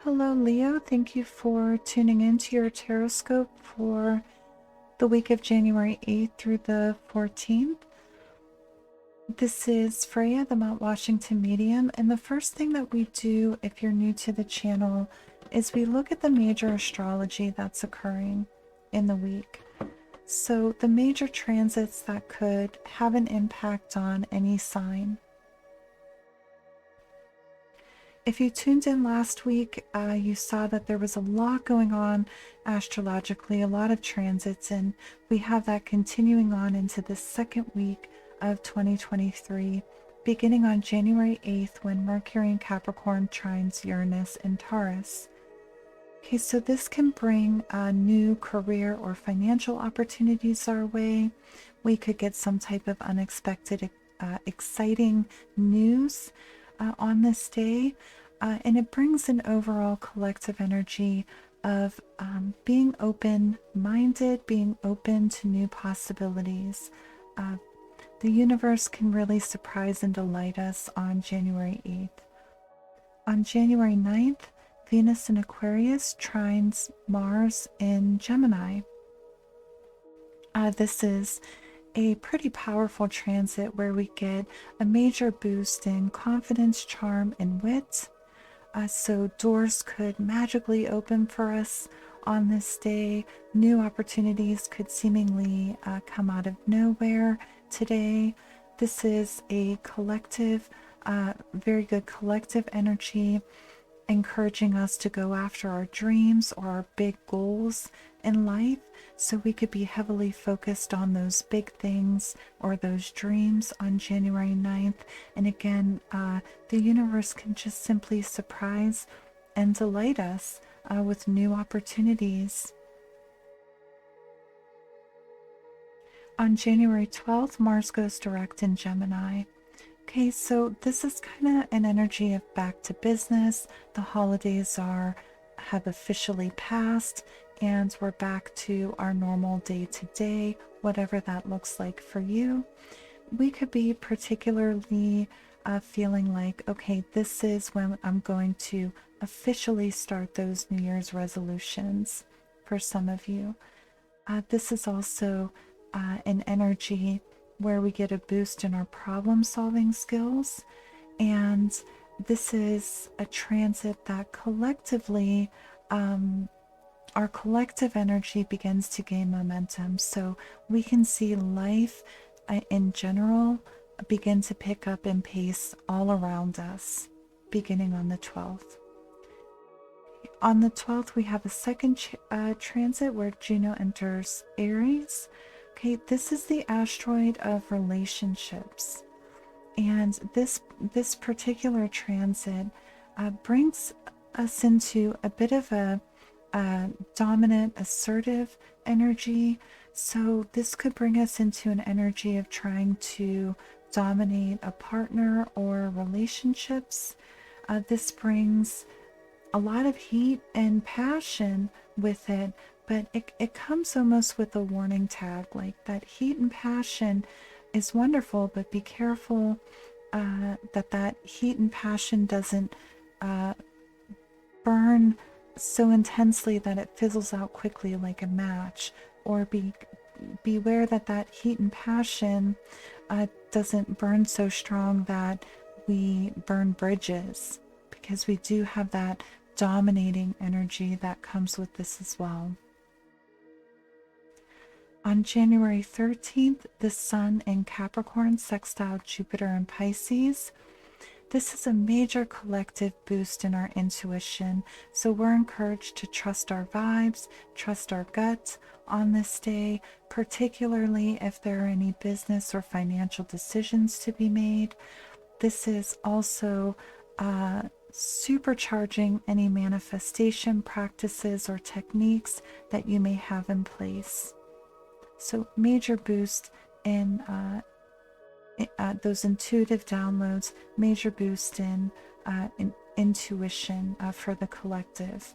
Hello, Leo. Thank you for tuning into your Taroscope for the week of January 8th through the 14th. This is Freya, the Mount Washington Medium, and the first thing that we do if you're new to the channel is we look at the major astrology that's occurring in the week. So the major transits that could have an impact on any sign. If you tuned in last week, you saw that there was a lot going on astrologically, a lot of transits, and we have that continuing on into the second week of 2023, beginning on January 8th when Mercury in Capricorn trines Uranus in Taurus. Okay, so this can bring new career or financial opportunities our way. We could get some type of unexpected, exciting news on this day, and it brings an overall collective energy of being open-minded, being open to new possibilities. The universe can really surprise and delight us on January 8th. On January 9th, Venus in Aquarius trines Mars in Gemini. This is a pretty powerful transit where we get a major boost in confidence, charm, and wit. So doors could magically open for us on this day. New opportunities could seemingly come out of nowhere today. This is a collective, very good collective energy, encouraging us to go after our dreams or our big goals in life. So we could be heavily focused on those big things or those dreams on January 9th. And again, the universe can just simply surprise and delight us with new opportunities. On January 12th, Mars goes direct in Gemini. Okay, so this is kind of an energy of back to business. The holidays have officially passed, and we're back to our normal day-to-day, whatever that looks like for you. We could be particularly feeling like, okay, this is when I'm going to officially start those New Year's resolutions for some of you. This is also an energy where we get a boost in our problem-solving skills, and this is a transit that collectively our collective energy begins to gain momentum, so we can see life in general begin to pick up in pace all around us, beginning on the 12th. On the 12th, we have a second transit where Juno enters Aries. Okay, this is the asteroid of relationships, and this particular transit brings us into a bit of a dominant, assertive energy. So this could bring us into an energy of trying to dominate a partner or relationships. This brings a lot of heat and passion with it, but it comes almost with a warning tag, like that heat and passion is wonderful, but be careful that heat and passion doesn't burn so intensely that it fizzles out quickly like a match, or beware that heat and passion doesn't burn so strong that we burn bridges, because we do have that dominating energy that comes with this as well. On January 13th, the Sun in Capricorn sextiles Jupiter in Pisces. This is a major collective boost in our intuition, so we're encouraged to trust our vibes, trust our gut on this day, particularly if there are any business or financial decisions to be made. This is also supercharging any manifestation practices or techniques that you may have in place. So major boost in those intuitive downloads, major boost in intuition for the collective.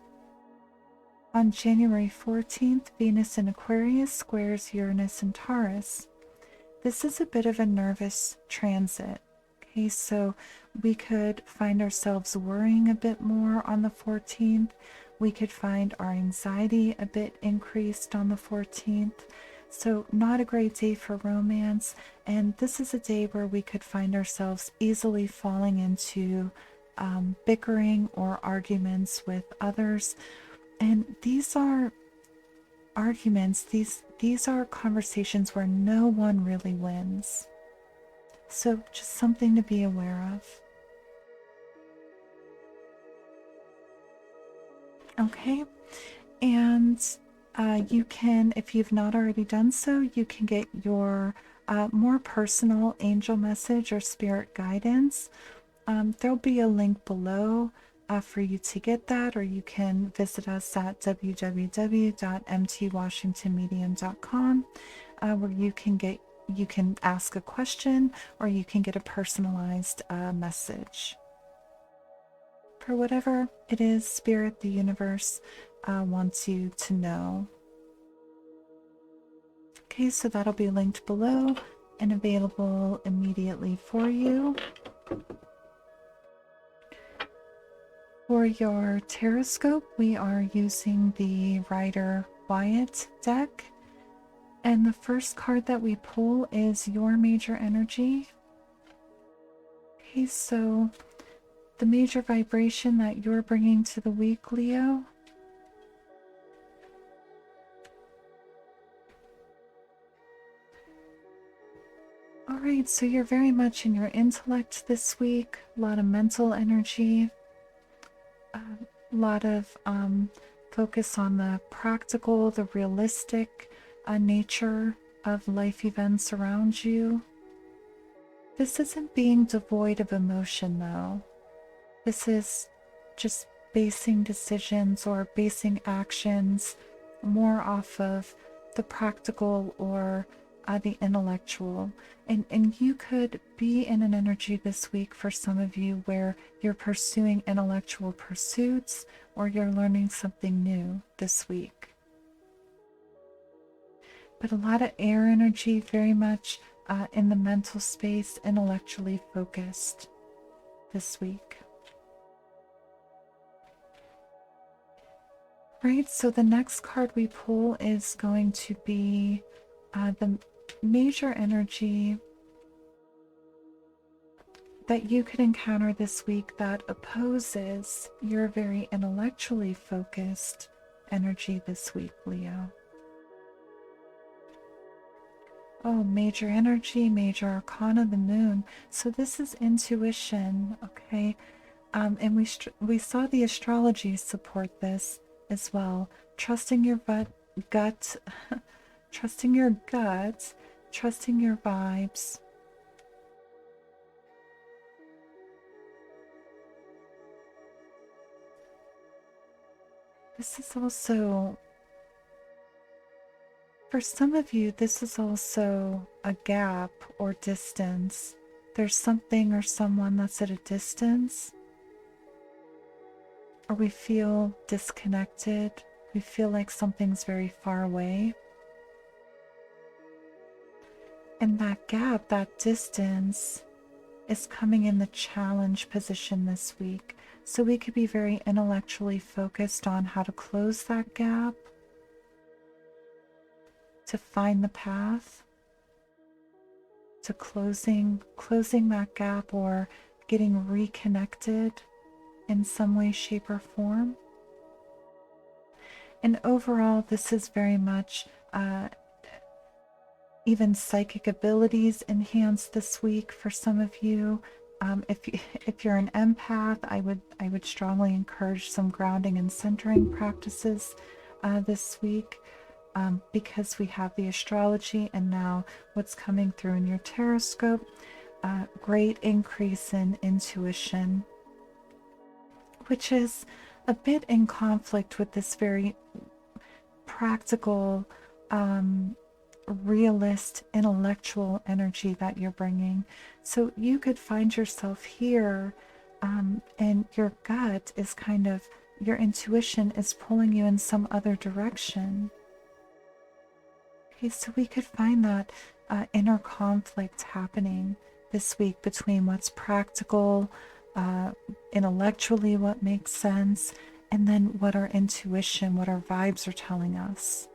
On January 14th, Venus in Aquarius squares Uranus in Taurus. This is a bit of a nervous transit. Okay, so we could find ourselves worrying a bit more on the 14th. We could find our anxiety a bit increased on the 14th. So, not a great day for romance. And this is a day where we could find ourselves easily falling into bickering or arguments with others. And these are arguments, these are conversations where no one really wins. So, just something to be aware of. Okay, and you can, if you've not already done so, you can get your more personal angel message or spirit guidance. There'll be a link below for you to get that, or you can visit us at www.mtwashingtonmedium.com, where you can ask a question or you can get a personalized message for whatever it is spirit, the universe wants you to know. Okay, so that'll be linked below and available immediately for you. For your Taroscope, we are using the Rider Wyatt deck. And the first card that we pull is your major energy. Okay, so the major vibration that you're bringing to the week, Leo. All right, so you're very much in your intellect this week, a lot of mental energy, a lot of focus on the practical, the realistic nature of life events around you. This isn't being devoid of emotion, though. This is just basing decisions or basing actions more off of the practical or the intellectual. And you could be in an energy this week for some of you where you're pursuing intellectual pursuits or you're learning something new this week. But a lot of air energy, very much in the mental space, intellectually focused this week. Right, so the next card we pull is going to be the major energy that you could encounter this week that opposes your very intellectually focused energy this week, Leo. Oh, major energy, major arcana, the moon. So this is intuition, okay? And we saw the astrology support this as well. Trusting your gut, trusting your gut, trusting your vibes. This is also, for some of you, this is also a gap or distance. There's something or someone that's at a distance, or we feel disconnected. We feel like something's very far away. And that gap, that distance, is coming in the challenge position this week. So we could be very intellectually focused on how to close that gap, to find the path to closing that gap or getting reconnected in some way, shape, or form. And overall, this is very much even psychic abilities enhanced this week for some of you. If you're an empath, I would strongly encourage some grounding and centering practices this week, because we have the astrology and now what's coming through in your Taroscope. Great increase in intuition, which is a bit in conflict with this very practical, realist, intellectual energy that you're bringing. So you could find yourself here, and your gut is kind of, your intuition is pulling you in some other direction. Okay, so we could find that inner conflict happening this week between what's practical, intellectually, what makes sense, and then what our intuition, what our vibes are telling us.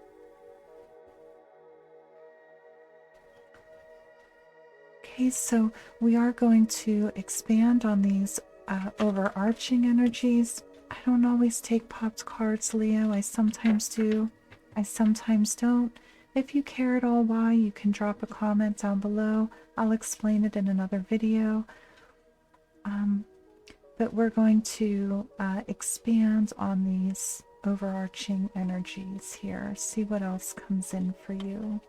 Okay, so we are going to expand on these overarching energies. I don't always take popped cards, Leo. I sometimes do. I sometimes don't. If you care at all why, you can drop a comment down below. I'll explain it in another video. But we're going to expand on these overarching energies here. See what else comes in for you.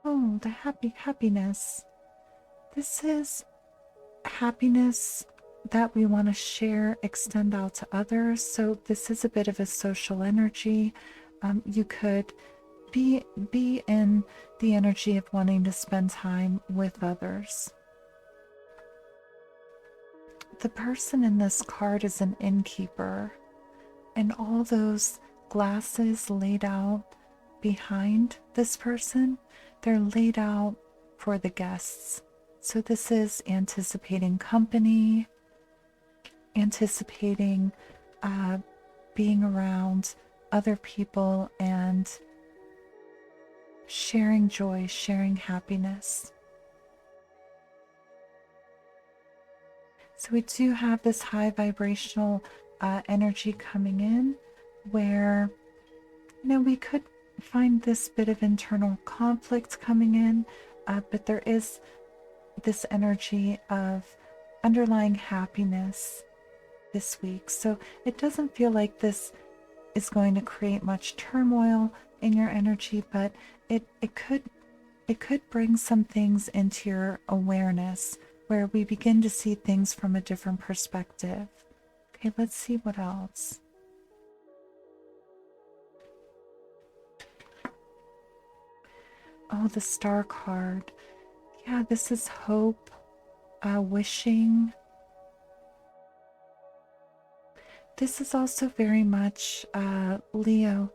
Oh, the happiness. This is happiness that we want to share, extend out to others. So this is a bit of a social energy. You could be in the energy of wanting to spend time with others. The person in this card is an innkeeper, and all those glasses laid out behind this person, they're laid out for the guests. So this is anticipating company, anticipating being around other people and sharing joy, sharing happiness. So we do have this high vibrational energy coming in where, we could find this bit of internal conflict coming in, but there is this energy of underlying happiness this week. So it doesn't feel like this is going to create much turmoil in your energy, but it could bring some things into your awareness where we begin to see things from a different perspective. Okay, let's see what else. Oh, the Star card. Yeah, this is hope, wishing. This is also very much, Leo,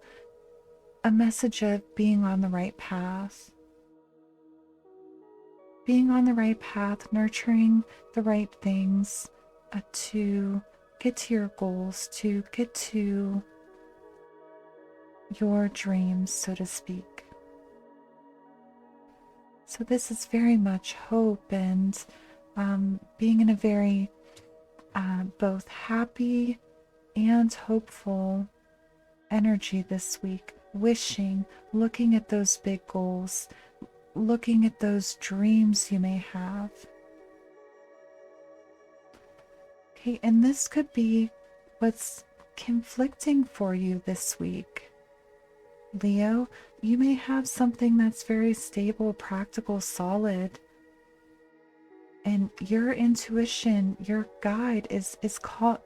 a message of being on the right path. Being on the right path, nurturing the right things to get to your goals, to get to your dreams, so to speak. So this is very much hope and being in a very both happy and hopeful energy this week, wishing, looking at those big goals, looking at those dreams you may have. Okay, and this could be what's conflicting for you this week. Leo, you may have something that's very stable, practical, solid, and your intuition, your guide is called,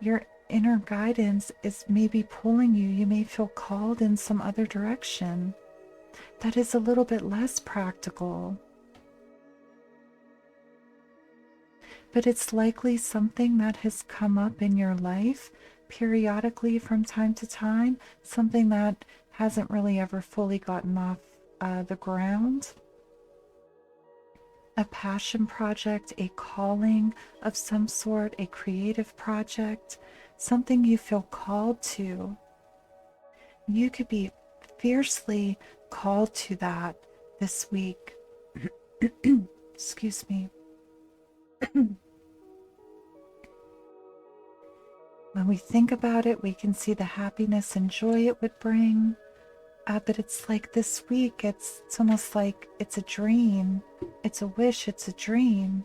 your inner guidance is maybe pulling you. You may feel called in some other direction that is a little bit less practical. But it's likely something that has come up in your life periodically from time to time, something that hasn't really ever fully gotten off the ground. A passion project, a calling of some sort, a creative project, something you feel called to. You could be fiercely called to that this week. Excuse me. When we think about it, we can see the happiness and joy it would bring. But it's like this week, it's almost like it's a dream. It's a wish, it's a dream.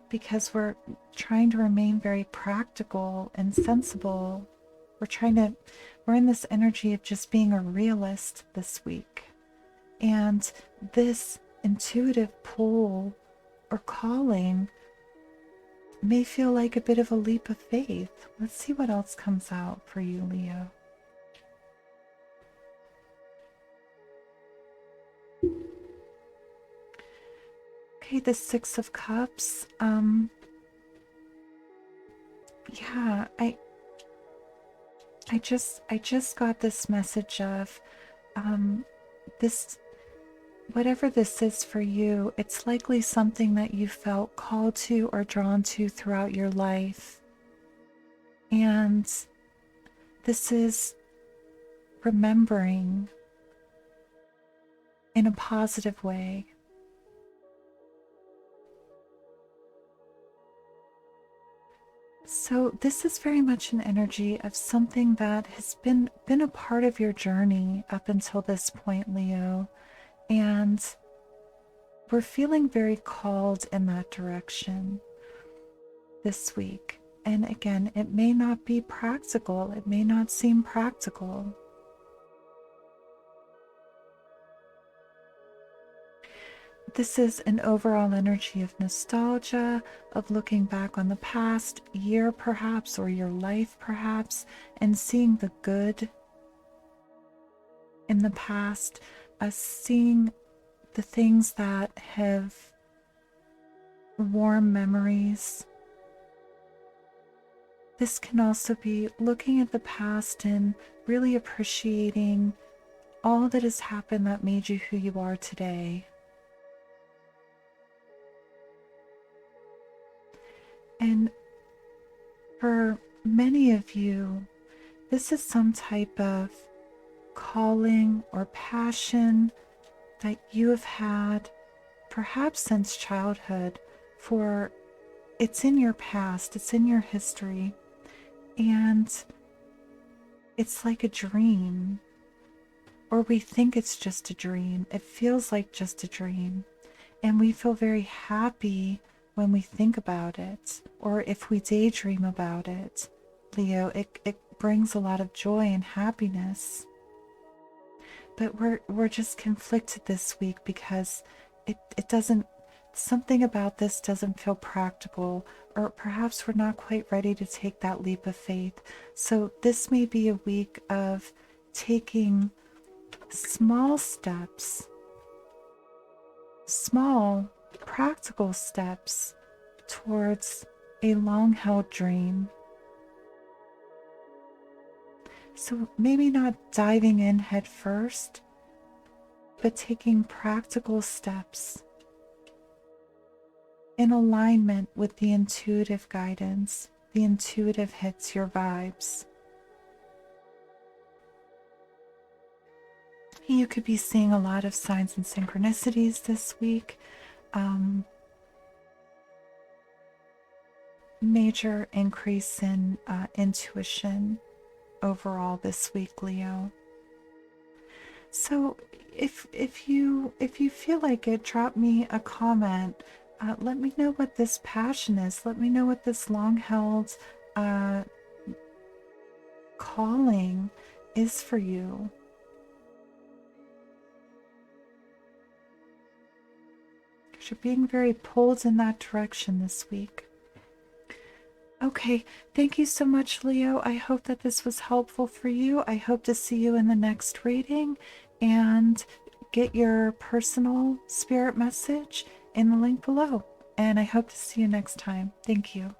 Because we're trying to remain very practical and sensible. We're in this energy of just being a realist this week. And this intuitive pull or calling may feel like a bit of a leap of faith. Let's see what else comes out for you, Leo. Okay, the Six of Cups. Yeah, I just got this message of this whatever this is for you, it's likely something that you felt called to or drawn to throughout your life. And this is remembering in a positive way. So this is very much an energy of something that has been a part of your journey up until this point, Leo. And we're feeling very called in that direction this week. And again, it may not be practical. It may not seem practical. This is an overall energy of nostalgia, of looking back on the past year perhaps, or your life perhaps, and seeing the good in the past, seeing the things that have warm memories. This can also be looking at the past and really appreciating all that has happened that made you who you are today. And for many of you, this is some type of calling or passion that you have had perhaps since childhood, for it's in your past, it's in your history, and it's like a dream, or we think it's just a dream. It feels like just a dream, and we feel very happy when we think about it, or if we daydream about it. Leo, it brings a lot of joy and happiness. But we're just conflicted this week because it doesn't, something about this doesn't feel practical, or perhaps we're not quite ready to take that leap of faith. So this may be a week of taking small steps, small practical steps towards a long-held dream. So maybe not diving in head first, but taking practical steps in alignment with the intuitive guidance. The intuitive hits your vibes. You could be seeing a lot of signs and synchronicities this week. Major increase in intuition overall this week, Leo. So if you feel like it, drop me a comment. Let me know what this passion is. Let me know what this long-held calling is for you. You're being very pulled in that direction this week. Okay, thank you so much, Leo. I hope that this was helpful for you. I hope to see you in the next reading, and get your personal spirit message in the link below. And I hope to see you next time. Thank you.